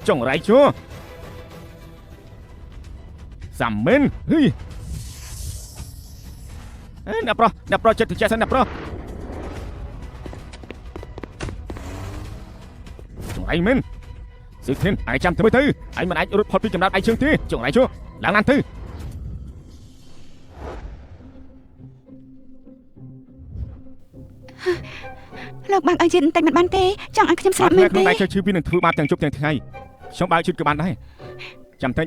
ចុងរៃជួសាំមិនហីអ្នកប្រុសចិត្តទៅចេះសិនអ្នកប្រុសចុងរៃមិនស៊ឺធានឯងចាំទៅទៅឯងមិនអាចរត់ផុតពីកំណត់ឯងជើងទេចុងរៃជួឡើងឡានទៅលោកបើកឲ្យយឺតបន្តិចមិនបានទេចង់ឲ្យខ្ញុំស្លាប់មែនទេខ្លួនឯងជឿពីនឹងធ្វើបាបទាំងជប់ទាំងថ្ងៃខ្ញុំបើកជឿក៏បានដែរចាំតិច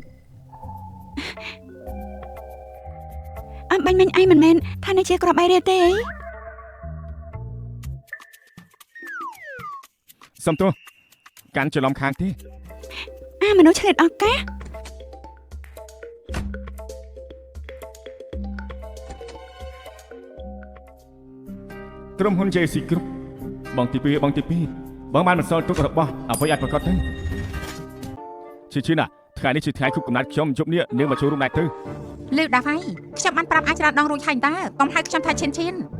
បាញ់មិញឯងមិនមែនថានេះជាក្របឯរៀលទេអីសំទោសកាន់ច្រឡំខាងទេមនុស្សឆ្លៀតឱកាសក្រុមហ៊ុន JC Group បងទី2បងបានបន្សល់ទុករបស់អ្វីអាចប្រកាសទៅឈឺណាថ្ងៃនេះជាថ្ងៃគប់កំណត់ខ្ញុំជប់នេះនាងមកចូលរួមដែរទៅលឺដាស់ហើយខ្ញុំបានប្រាប់អាចច្រើនដងរួចហើយតើកុំហៅខ្ញុំថាឈិន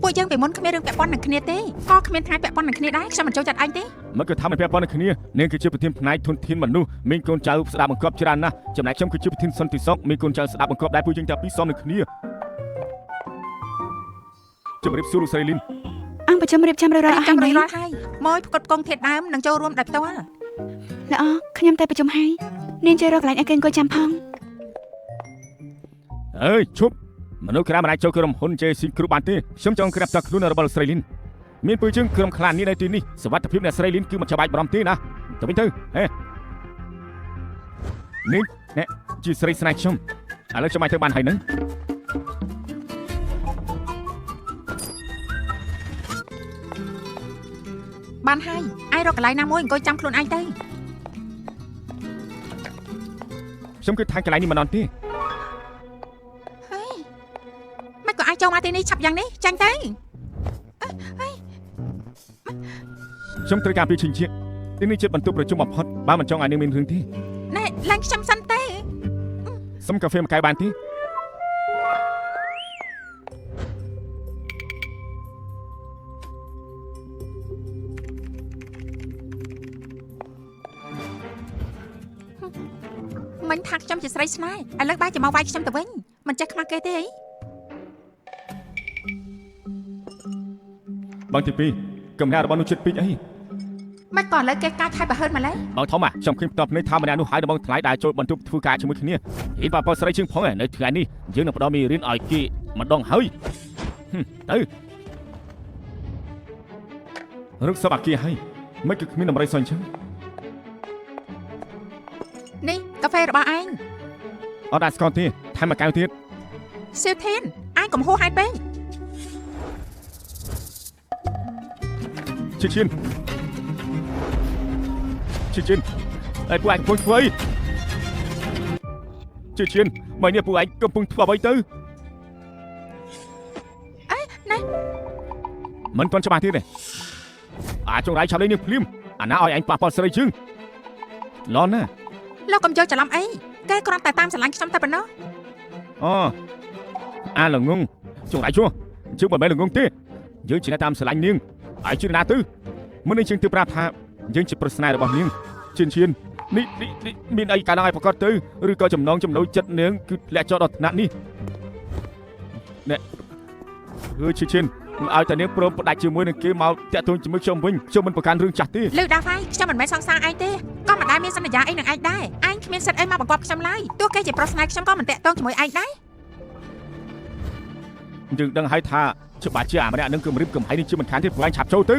ពួកយើងពីមុនគ្មានរឿងពាក់ព័ន្ធនឹងគ្នាទេក៏គ្មានថ្ងៃពាក់ព័ន្ធនឹងគ្នាដែរខ្ញុំមិនចូលចិត្តអញទេមិនគឺថាមិនពាក់ព័ន្ធនឹងគ្នានាងគឺជាប្រធានផ្នែកធនធានមនុស្សមានកូនចៅស្ដាប់បង្គាប់ច្រើនណាស់ចំណែកខ្ញុំគឺជាប្រធានសន្តិសុខមានកូនចៅស្ដាប់បង្គាប់ដែរពួកយើងតែពីរសមនឹងគ្នាជម្រាបសួរលោកស្រីលីនអង្គប្រជុំរៀបចំរួចរាល់ហើយមកផ្គត់ផ្គង់ធាតុដើមនឹងចូលរួមដោយផ្ទាល់ល្អខ្ញុំតែប្រជុំហើយនាងជួយរកកន្លែងឲ្យគេអង្គុយចាំផងអើយឈប់មនុស្សក្រៅមិនអាចចូលក្រុមហ៊ុន JC Group បានទេខ្ញុំចង់ក្រាបតខ្លួនរបស់ស្រីលីនមានពើជើងក្រុមខ្លានេះនៅទីនេះសុវត្ថិភាពអ្នកស្រីលីនគឺមិនចាំបាច់បារម្ភទេណាទៅវិញទៅហេនេះអ្នកជាស្រីស្នេហ៍ខ្ញុំឥឡូវខ្ញុំអាចទៅបានហើយនឹងបានហើយឯងរកកន្លែងណាមួយអង្គុយចាំខ្លួនឯងទៅខ្ញុំគិតថាកន្លែងនេះមិនអត់ទេមិនក៏អាចចូលមកទីនេះឆាប់យ៉ាងនេះចាញ់ទៅខ្ញុំត្រូវការពីឈិញជាទីនេះជាបន្ទប់ប្រជុំបំផុតបើមិនចង់ឲ្យនាងមានរឿងទេណែឡើងខ្ញុំសិនទេសុំកាហ្វេមួយកែវបានទេមិញថាខ្ញុំជាស្រីស្នេហ៍ឥឡូវបែរជាមកវាយខ្ញុំទៅវិញមិនចេះខ្មាស់គេទេអីបងទី2កំណែរបស់នោះចិត្តពេកអីមិនក៏ឥឡូវគេកាចហើយបើហឺនម្លេះបងធំខ្ញុំឃើញផ្ទាប់នេះថាម្នាក់នោះហើយដល់បងថ្លៃដែលចូលបន្ទប់ធ្វើការជាមួយគ្នាហ៊ីនប៉ាប៉ស្រីជើងផងនៅថ្ងៃនេះយើងនឹងផ្ដល់មេរៀនឲ្យគេម្ដងហើយទៅរឹកសបាគីហើយមិនគឺគ្មានតម្រៃសអញ្ចឹងនេះកាហ្វេរបស់ឯងអត់ដាក់ស្ករទេថែមមួយកែវទៀតសៀវធានឯងកុំហួសហេតុពេកឈិនឯពួកឯងកំពុងធ្វើអីឈិនមកនេះពួកឯងកំពុងធ្វើអ្វីទៅណែមិនទាន់ច្បាស់ទៀតទេចង្រៃឆាប់លេងនេះភ្លាមអាណាឲ្យឯងប៉ះពាល់ស្រីជើងឡនណាលោកកុំយកច្រឡំអីគេគ្រាន់តែតាមស្រឡាញ់ខ្ញុំតែប៉ុណ្ណោះល្ងងចង្រៃជួជើងមិនមែនល្ងងទេយើងchỉតាមស្រឡាញ់នាងឲ្យជឿណាទៅមុននេះជើងទៅប្រាប់ថាយើងជាប្រស្នេហ៍របស់នាងឈិននេះមានអីកាលឲ្យប្រកាសទៅឬក៏ចំណងចំណូលចិត្តនាងគឺលាក់ចោលដល់ថ្នាក់នេះណែឈិនឲ្យតែនាងព្រមផ្ដាច់ជាមួយនឹងគេមកតាក់ទងជាមួយខ្ញុំវិញខ្ញុំមិនប្រកាន់រឿងចាស់ទេលឺដាស់ហើយខ្ញុំមិនមែនសង្សារឯងទេក៏មិនដែលមានសន្យាអីនឹងឯងដែរឯងគ្មានសិទ្ធិអីមកបង្គាប់ខ្ញុំឡើយទោះគេជាប្រុសស្នេហ៍ខ្ញុំក៏មិនតាក់ទងជាមួយឯងដែរយើងដឹងហើយថាច្បាស់ជាអាម្នាក់នឹងគំរាមកំហែងនេះជាមិនខានទេព្រោះឯងឆាប់ចូលទៅ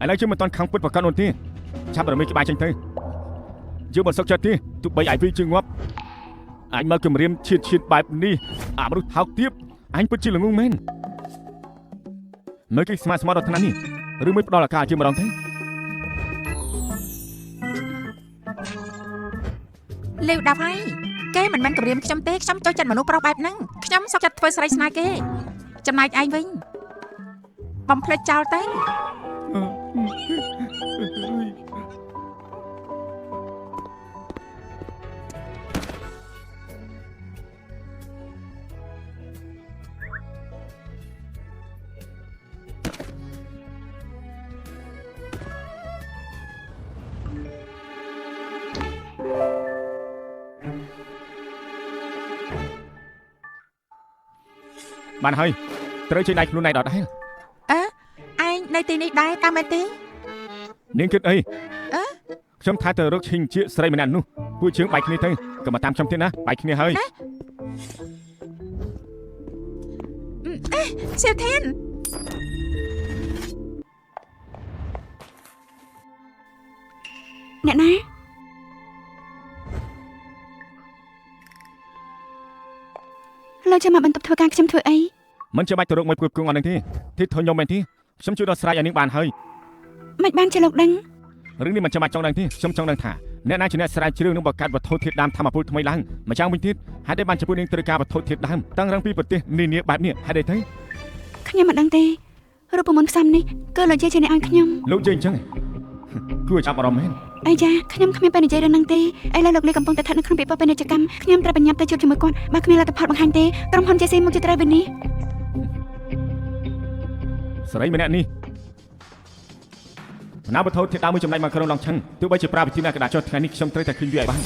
ឥឡូវយើងមិនតាន់ខំពុតប្រកាន់នោះទេឆាប់រំលឹកក្បាលចេញទៅយើងមិនសុខចិត្តទេទោះបីអាយវីជើងងាប់អញមកគម្រាមឈៀតបែបនេះអាមនុស្សថោកទាបអញពិតជាល្ងងមែនមើលគេស្មាត់ដល់ថ្នាក់នេះឬមួយផ្ដល់ឱកាសជាម្ដងទេលេវដាប់ហើយគេមិនមែនគម្រាមខ្ញុំទេខ្ញុំចូលចិត្តមនុស្សប្រុសបែបហ្នឹងខ្ញុំសុខចិត្តធ្វើស្រីស្នេហ៍គេចំណែកឯងវិញបំភ្លេចចោលទៅ បានហើយត្រូវចេញដៃខ្លួនឯងដល់ដែរ ឯងនៅទីនេះដែរតាមមែនទេ នាងគិតអី អឺ ខ្ញុំថាទៅរកឈិញជាស្រីម្នាក់នោះពួកជើងបែកគ្នាទៅក៏មកតាមខ្ញុំទៀតណាបែកគ្នាហើយ សៀវធាន អ្នកណាលោកចាំមកបន្ទប់ធ្វើការខ្ញុំធ្វើអី មិនចាំបាច់ទៅរកមួយគួបគង់អត់នឹងទេទីធខ្ញុំមែនទេខ្ញុំជួយដោះស្រាយឲ្យនាងបានហើយ មិនបានជាលោកដឹង រឿងនេះមិនចាំបាច់ចង់ដឹងទេខ្ញុំចង់ដឹងថាអ្នកណាជាអ្នកស្រាវជ្រាវនឹងបង្កើតវត្ថុធាតុដើមធម្មពលថ្មីឡើងម្យ៉ាងវិញទៀតហេតុអីបានជាពួកនាងត្រូវការវត្ថុធាតុដើមតាំងរឹងពីប្រទេសនានាបែបនេះហេតុអីទៅ ខ្ញុំមិនដឹងទេរូបមន្តផ្សំនេះគឺលោកយាយជាអ្នកឲ្យខ្ញុំ លោកជើងអញ្ចឹងគួរចាប់អារម្មណ៍មែន អាយ៉ាខ្ញុំគ្មានពេលនិយាយរឿងហ្នឹងទេឥឡូវលោកលីកំពុងតែស្ថិតនៅក្នុងពិភពពាណិជ្ជកម្មខ្ញុំត្រូវបញ្ញាប់ទៅជួបជាមួយគាត់បើគ្មានលទ្ធផលបង្ហាញទេក្រុមហ៊ុន JC មកជួយត្រូវពេលនេះ ស្រីម្នាក់នេះណាវត្ថុធាតុដើមមួយចំណែកមកក្រុងឡងឆឹងទោះបីជាប្រើវិធីណាក៏ដាក់ចុះថ្ងៃនេះខ្ញុំត្រូវតែឃើញវាឲ្យបាន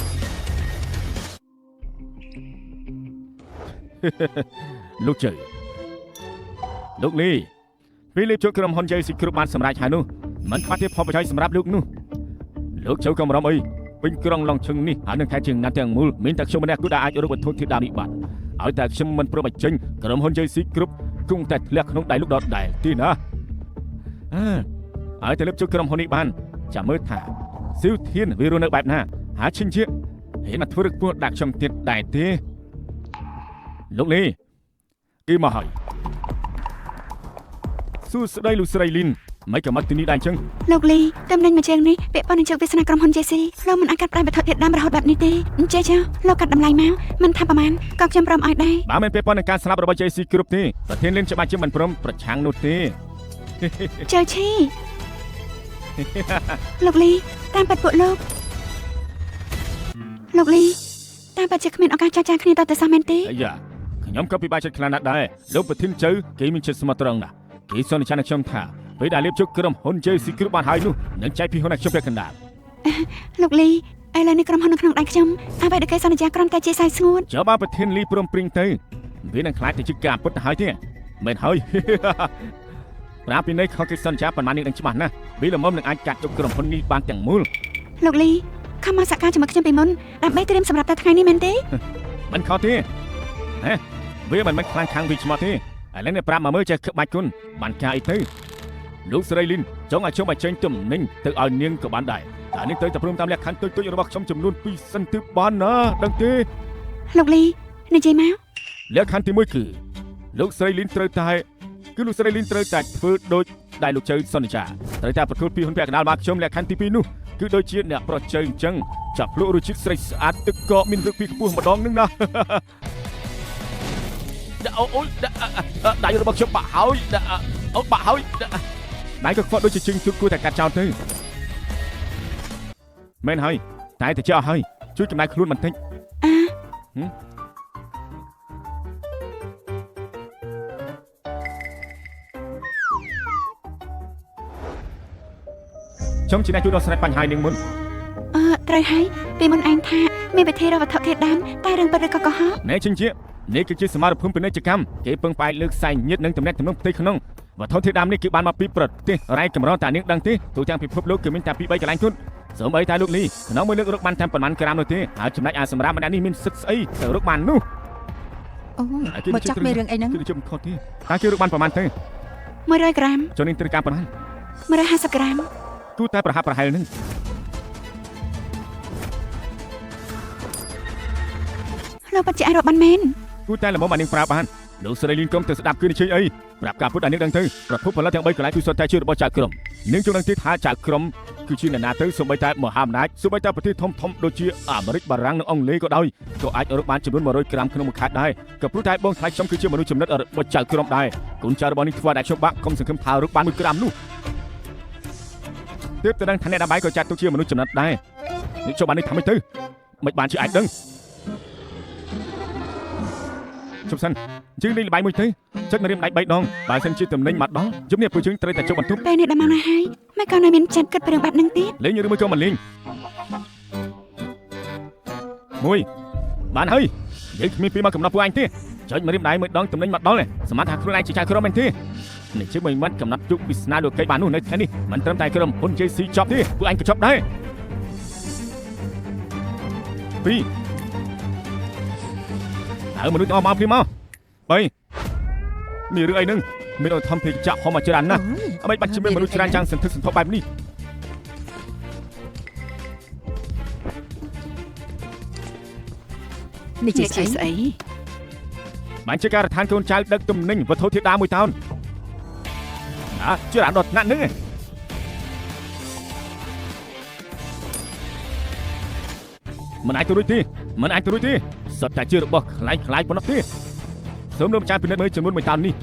លោកជើលោកលីពេលលេបចូលក្រុមហ៊ុន JC គ្រប់បានសម្រេចហើយនោះមិនខ្វះទេផលប្រយោជន៍សម្រាប់លោកនោះលោកជើកំរំអីពេញក្រុងឡងឆឹងនេះហើយនឹងខេត្តជាងណាត់ទាំងមូលមានតែខ្ញុំម្នាក់គូដែលអាចរកវត្ថុធាតុដើមនេះបានឲ្យតែខ្ញុំមិនព្រមបញ្ចេញក្រុមហ៊ុន JC គ្រប់គង់តែធ្លាក់ក្នុងដៃលោកដដែលទីណាឲ្យតែលេបចូលក្រុមហ៊ុននេះបានចាំមើលថាស៊ីវធានវារស់នៅបែបណាហាឈិនជាហេតុមកធ្វើរឹកពោះដាក់ខ្ញុំទៀតដែរទេលោកលីគេមកហើយសួស្ដីលោកស្រីលីនមិនក៏មកទីនេះដែរអញ្ចឹង លោកលីតំណែងមួយជើងនេះពាក់ព័ន្ធនឹងជោគវាសនាក្រុមហ៊ុន JC លោកមិនអាចកាត់ផ្ដាច់វត្ថុធាតុដើមរហូតបែបនេះទេអញ្ចឹងចុះលោកកាត់តម្លៃមកមិនថាប្រហែលក៏ខ្ញុំព្រមឲ្យដែរ បើមិនពាក់ព័ន្ធនឹងការស្លាប់របស់ JC គ្រប់ទេប្រធានលីនច្បាស់ជាមិនព្រមប្រឆាំងនោះទេ ចៅឈីលោកលីតាមប៉ាត់ពួកលោកលីតាមប៉ាត់ជាគ្មានឱកាសចរចាគ្នាតទៅសោះមែនទេ អាយ៉ាខ្ញុំក៏ពិបាកចិត្តខ្លាំងណាស់ដែរលោកប្រធានជើគេមានចិត្តស្មោះត្រង់ណាស់គេសន្និដ្ឋាននឹងខ្ញុំថាពេលដែលលេបជុកក្រុមហ៊ុន JC គ្រប់បានហើយនោះនឹងចែកពីហ៊ុនឲ្យខ្ញុំពាក់កណ្ដាល លោកលីឥឡូវនេះក្រុមហ៊ុននៅក្នុងដៃខ្ញុំអ្វីដែលគេសន្យាក្រុមតែជាសាយស្ងួត ចុះបើប្រធានលីព្រមព្រៀងទៅវានឹងខ្លាចទៅជាការពិតទៅហើយទេមែនហើយ ប្រាប់ពីនេះខកគេសន្យាប៉ុន្មាននេះនឹងច្បាស់ណាស់វាល្មមនឹងអាចកាត់ជុកក្រុមហ៊ុននេះបានទាំងមូល លោកលីខំមកសកម្មជាមួយខ្ញុំពីមុនដើម្បីត្រៀមសម្រាប់តែថ្ងៃនេះមែនទេ មិនខុសទេហេវាមិនខ្លាំងខាំងពីឆ្មោះទេឥឡូវនេះប្រាប់មកមើលចេះខឹកបាច់គុណបានការអីទៅលោកស្រីលីនចង់ឲ្យខ្ញុំបញ្ចេញទំនិញទៅឲ្យនាងក៏បានដែរតែនាងត្រូវតែព្រមតាមលក្ខខណ្ឌទុយៗរបស់ខ្ញុំចំនួន2សិនទើបបានណាដឹងទេ លោកលីនិយាយមក លក្ខខណ្ឌទី1គឺលោកស្រីលីនត្រូវតែធ្វើដូចដែលលោកជើសន្យាត្រូវតែប្រកួតពីហ៊ុនពាក់កណ្ដាលមកខ្ញុំលក្ខខណ្ឌទី2នោះគឺដូចជាអ្នកប្រុសជើអញ្ចឹងចាប់ភ្លក់រសជាតិស្រីស្អាតទឹកកកមានរឹកពីខ្ពស់ម្ដងនឹងណា អូយដៃរបស់ខ្ញុំបាក់ហើយអូបាក់ហើយដៃក៏ខ្វក់ដូចជាជើងជូតគួរតែកាត់ចោលទៅមែនហើយតែទៅចោលហើយជួយចំណាយខ្លួនបន្តិចខ្ញុំជាអ្នកជួយដោះស្រាយបញ្ហានាងមុន ត្រូវហើយពីមុនឯងថាមានវិធីរកវត្ថុធាតុដើមតែរឿងពិតឬក៏កុហក ណែជិញជានេះគឺជាសមត្ថភាពពាណិជ្ជកម្មគេពឹងផ្អែកលើខ្សែញាតនិងទំនាក់ទំនងផ្ទៃក្នុងវត្ថុធាតុដើមនេះគឺបានមកពីប្រទេសរ៉ៃកម្រតានាងដឹងទេទូទាំងពិភពលោកគឺមានតែពី3កន្លែងគត់សូម្បីតែលោកលីក្នុងមួយលើករកបានតែប៉ុន្មានក្រាមនោះទេហើយចំណែកអាសម្រាប់ម្នាក់នេះមានសិទ្ធិស្អីទៅរកបាននោះ អូយបើចាស់មានរឿងអីហ្នឹង គឺខ្ញុំខុសទេតើគេរកបានប្រហែលទៅ 100 ក្រាម ចូលនាងត្រូវការប៉ុន្មាន 150 ក្រាម គូតែប្រហាក់ប្រហែលនឹង លោកបាត់ជាអាចរកបានមែន គូតែល្មមអានាងប្រាប់បានលោកស្រីលីនកុំទៅស្ដាប់គឺនិយាយអីប្រាប់ការពុតអានាងដឹងទៅប្រភពផលិតទាំង3កន្លែងគឺសុទ្ធតែជារបស់ចៅក្រុមនាងចង់ដឹងទេថាចៅក្រុមគឺជាអ្នកណាទៅសូម្បីតែមហាអំណាចសូម្បីតែប្រទេសធំដូចជាអាមេរិកបារាំងនិងអង់គ្លេសក៏ដោយក៏អាចរកបានចំនួន100ក្រាមក្នុងមួយខែដែរក៏ព្រោះតែបងថ្លៃខ្ញុំគឺជាមនុស្សចំណិតរបស់ចៅក្រុមដែរកូនចៅរបស់នេះធ្វើឲ្យខ្ញុំបាក់កុំសង្ឃឹមថារកបាន1ក្រាមនោះទើបតែដឹងថាអ្នកដើម្បីក៏ចាត់ទុកជាមនុស្សចំណិតដែរនេះចុះបាននេះធ្វើម៉េចទៅមិនបានជាអាចដឹងជប់សិនជើងលេងល្បែងមួយទៅចិត្តមករៀមដៃ3ដងបើសិនជាតំណែងមកដល់ជុំនេះពួកជើងត្រូវតែចុះបន្ទប់ ពេលនេះដល់ម៉ោងណាហើយមិនក៏នៅមានចិត្តគិតពីរឿងបែបហ្នឹងទៀត លេងឬមួយក៏មិនលេងមួយបានហើយយើងគ្មានពីមកកំណត់ពួកអញទេ ចុចមករៀបដៃមួយដងតំណែងមកដល់សមត្ថថាខ្លួនឯងជាចៅក្រមមែនទេនេះជិះមិនកំណត់យុគវិសនាលោកកៃបាននោះនៅថ្ងៃនេះមិនត្រឹមតែក្រុមហ៊ុន JC ចប់ទេពួកអញក៏ចប់ដែរពីរហើយមនុស្សទាំងអស់មកព្រាមមក3នេះរឿងអីនឹងមានអធំពេកចាក់ហមច្រើនណាស់អ្វីបាច់ជាមនុស្សច្រើនយ៉ាងសន្ធឹកសន្ធាប់បែបនេះ នេះជាស្អី បានជាការដ្ឋានកូនចៅដឹកទំនិញវត្ថុធាតុដើមមួយតោនច្រើនដល់ថ្នាក់ហ្នឹងមិនអាចទៅរួចទេមិនអាចទៅរួចទេសុទ្ធតែជារបស់ខ្លាយប៉ុណ្ណោះទេសូមលោកម្ចាស់ពិនិត្យមើលចំនួនមួយតោននេះ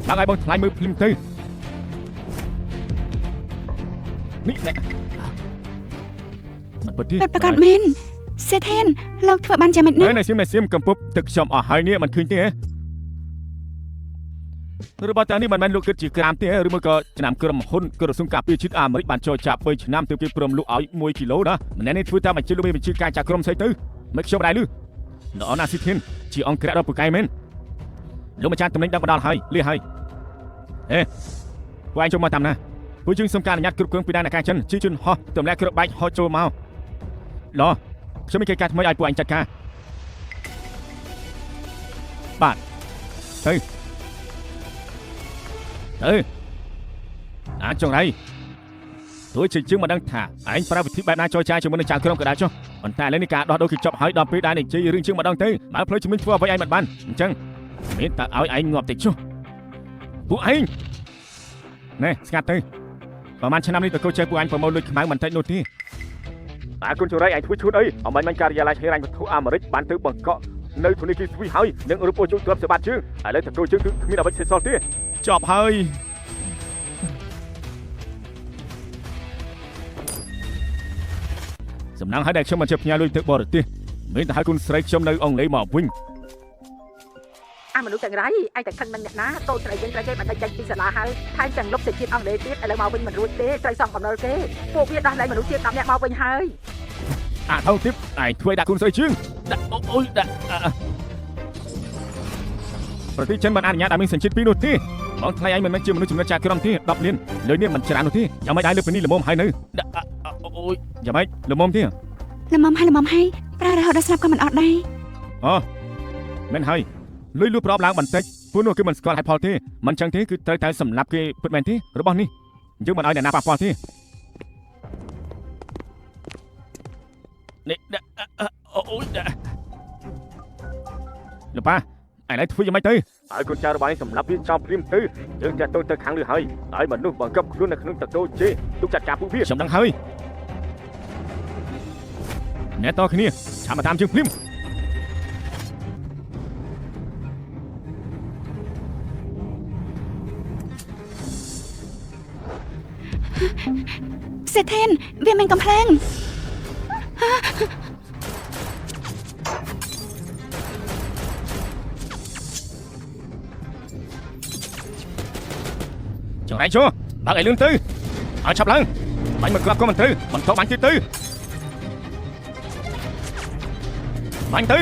បើឲ្យបងថ្លៃមើលភ្លាមទៅនេះមិនពិតទេ ប្រកាសមែនសេធានលោកធ្វើបានយ៉ាងម៉េចនេះ នៅសៀមកំពប់ទឹកខ្ញុំអស់ហើយនេះមិនឃើញទេរបស់តានេះមិនមែនលោកគិតជាក្រាមទេឬមកក៏ឆ្នាំក្រុមហ៊ុនក្រសួងការពារជាតិអាមេរិកបានចូលចាប់3ឆ្នាំទើបគេព្រមលក់ឲ្យ1គីឡូណាម្នាក់នេះធ្វើតាមបញ្ជាលោកមានបញ្ជាការចាក់ក្រុមស្អីទៅមិនខ្ញុំដែរលឺដល់អណាស៊ីធានជាអង្គក្រាក់ដល់ពូកែមែនលោកម្ចាស់តំណែងដឹកមកដល់ហើយលីហើយពួកឯងចូលមកតាមណាពួកយើងសុំការអនុញ្ញាតគ្រប់គ្រងពីដែនអាកាសចិនជាជនហោះទម្លាក់គ្រាប់បែកហោះចូលមកឡខ្ញុំមានកិច្ចការថ្មីឲ្យពួកអញចាត់ការបាទទៅអាចងរៃទោះជាជាងមិនដឹងថាឯងប្រើវិធីបែបណាចរចាជាមួយនឹងចៅក្រុមក៏ដែរចុះប៉ុន្តែឥឡូវនេះការដោះដូរគឺចប់ហើយដល់ពេលដែរនិយាយរឿងជាងម្ដងទៅបើផ្លូវជំនាញធ្វើអ្វីឯងមិនបានអញ្ចឹងមានតែឲ្យឯងងាប់តិចចុះពួកឯងណែស្ងាត់ទៅប្រហែលឆ្នាំនេះតើកូនចេះពួកអញប្រមូលលុយខ្មៅមិនតិចនោះទេតែគុណជរៃឯងធ្វើឈួតអីអមិនការិយាល័យហិរញ្ញវត្ថុអាមេរិកបានទៅបង្កក់នៅធនាគារស្វីសហើយនឹងរូបអូជុំទ្រព្យសម្បត្តិជើងឥឡូវតើកូនជើងគឺគ្មានអ្វីសេសសល់ទេចប់ហើយសំណាងឲ្យដែលខ្ញុំមិនជាផ្ញើលុយទៅបរទេសមានតែឲ្យគុណស្រីខ្ញុំនៅអង់គ្លេសមកវិញ អាមនុស្សទាំងរៃឯងតែខឹងនឹងអ្នកណាតូចស្រីយើងត្រូវគេបានដាច់ពីសាលាហើយថែមទាំងលុបសេចក្ដីអង់គ្លេសទៀតឥឡូវមកវិញមិនរួចទេត្រូវសងកំណល់គេពួកវាដោះលែងមនុស្សជា10នាក់មកវិញហើយអាថោទៀតឯងធ្វើដាក់គុណស្រីជើងដាក់អូយដាក់ប្រទេសចិនបានអនុញ្ញាតឲ្យមានសញ្ជាតិពីរនោះទេបងថ្លៃឯងមិនមែនជាមនុស្សចំណិតចាក្រមទេ10លានលុយនេះមិនច្រើននោះទេយ៉ាងម៉េចដែរលើពីនេះល្មមហើយនៅដាក់អូយយ៉ាងម៉េចល្មមទេល្មមហើយប្រើរហូតដល់ស្លាប់ក៏មិនអត់ដែរអូមែនហើយលុយលួចប្រອບឡើងបន្តិចពួកនោះគឺមិនស្គាល់ហេតុផលទេមិនចឹងទេគឺត្រូវតែសម្លាប់គេពិតមែនទេរបស់នេះយើងមិនឲ្យអ្នកណាប៉ះពាល់ទេនេះអូយលោកប៉ាឯណៃធ្វើយ៉ាងម៉េចទៅឲ្យកូនចៅរបស់ឯងសម្លាប់វាចោលព្រាមទៅយើងចាត់ទៅខាងលើហើយហើយមនុស្សបង្កប់ខ្លួននៅក្នុងតកោជេទុកចាត់ការពួកវាខ្ញុំដឹងហើយអ្នកតគ្នាឆាប់មកតាមជើងព្រាមសេធានវាមានកំ ភ្លើងចង្រៃជួបើកឲ្យលឿនទៅឲ្យឆាប់ឡើងបាញ់មកក្រាប់ក៏មិនត្រូវបន្តបាញ់ទៀតទៅបាញ់ទៅ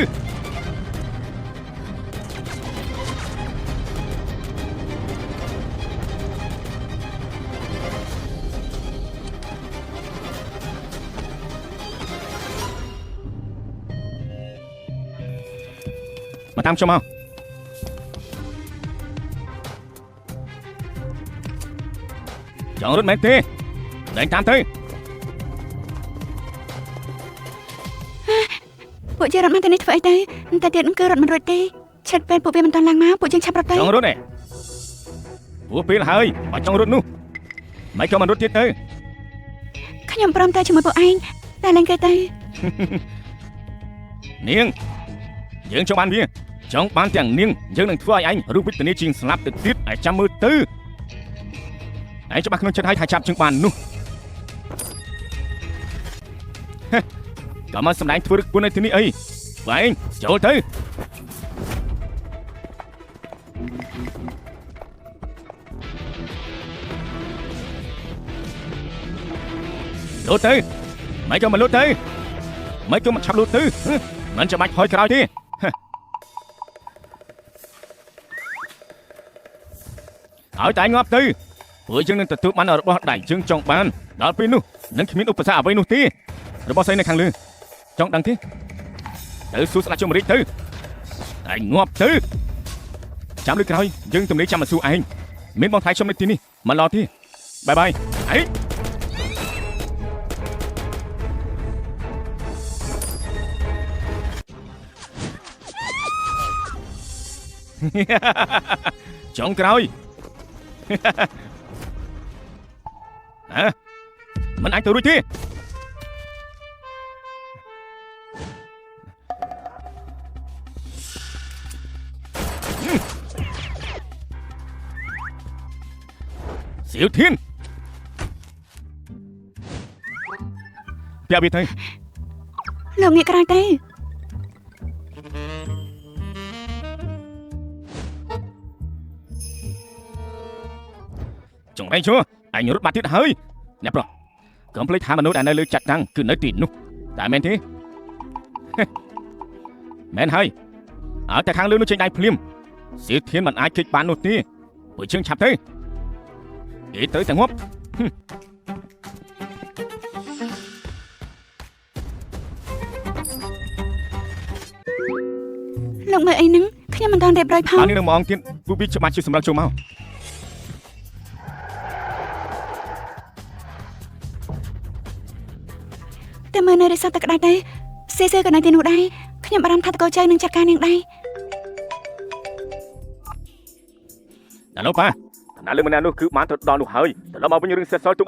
មកតាមខ្ញុំមកចង់រត់មែនទេលែងតាមទៅពួកជារត់មកទៅនេះធ្វើអីទៅតែទៀតគឺរត់មិនរួចទេឆិតពេលពួកវាមិនតាន់ឡើងមកពួកយើងឆាប់រត់ទៅចង់រត់ទេពួកពេលហើយបើចង់រត់នោះមិនក៏មិនរត់ទៀតទៅខ្ញុំព្រមទៅជាមួយពួកឯងតែលែងគេទៅនាងយើងចង់បានវាចង់បានទាំងនាងយើងនឹងធ្វើឲ្យឯងរូបវិទ្យាជាងស្លាប់ទៅទៀតឲ្យចាំមើលទៅឯងច្បាស់ក្នុងចិត្តឲ្យថាចាប់ជើងបាននោះក៏មកសម្ដែងធ្វើរឹកពួននៅទីនេះអីបើឯងចូលទៅលូតទៅមិនក៏មកលូតទៅមិនក៏មកឆាប់លូតទៅមិនចាំបាច់ហុយក្រោយទេ ឲ្យតែងាប់ទៅព្រោះយើងនឹងទទួលបានរបស់ដែលយើងចង់បានដល់ពេលនោះនឹងគ្មានឧបសគ្គអ្វីនោះទេរបស់ស្អីនៅខាងលើចង់ដឹងទេទៅសួរស្ដេចជមរាជទៅតែងាប់ទៅចាំលើក្រោយយើងទំនេរចាំមកសួរឯងមានបងថៃខ្ញុំនៅទីនេះមិនឡទេបាយបាយអីចុងក្រោយហ៎មិនអាចទៅរួចទេសៀវធានពាក់វាទៅ លោកងាកក្រោយទៅ ចង្រៃជួអញរត់បាត់ទៀតហើយអ្នកប្រុសកុំភ្លេចថាមនុស្សដែលនៅលើចាត់តាំងគឺនៅទីនោះតែមែនទេមែនហើយឲ្យតែខាងលើនោះចេញដៃភ្លាមសៀវធានមិនអាចគេចបាននោះទេព្រោះជើងឆាប់ទៅគេទៅតែងាប់ លោកមើលអីហ្នឹងខ្ញុំមិនទាន់រៀបរយផង បាននេះនឹងមកអង្គទៀតពួកវាច្បាស់ជាសម្រាប់ចូលមក តែមើលនៅរិស័តតែក្តៅទៅសេក៏នៅទីនោះដែរខ្ញុំបារម្ភថាតកូចៅនឹងចាត់ការនាងដែរ ដល់នោះប៉ាណាលើម្នាក់នោះគឺបានទៅដល់នោះហើយត្រឡប់មកវិញរឿងសេះសល់ទុក